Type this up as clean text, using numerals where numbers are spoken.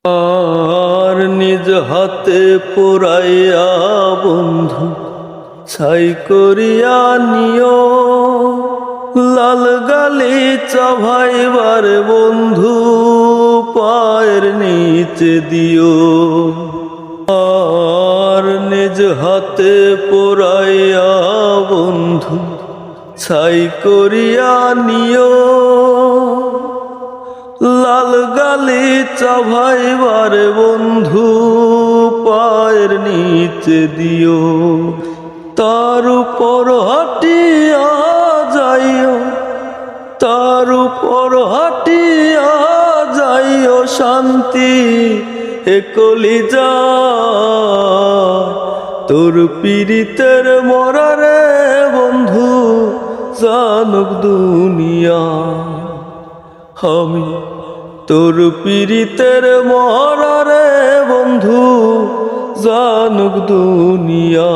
আর নিজ হাতে পোড়াইয়া বন্ধু ছাই করিয়া নিও, লাল গালিচা ভাইবার বন্ধু পায়ের নিচে দিও। আর নিজ হাতে পোড়াইয়া বন্ধু ছাই করিয়া নিও, লাল গালিচা ভাইবার বন্ধু পায়ের নিচে দিও। তার উপর হাটিয়া যাইও, তার উপর হাটিয়া যাইও শান্তি এ কলিজা। তোর পীড়িতের মরারে বন্ধু জানুক দুনিয়া, আমি তোর পীড়িতের মরারে বন্ধু জানুক দুনিয়া।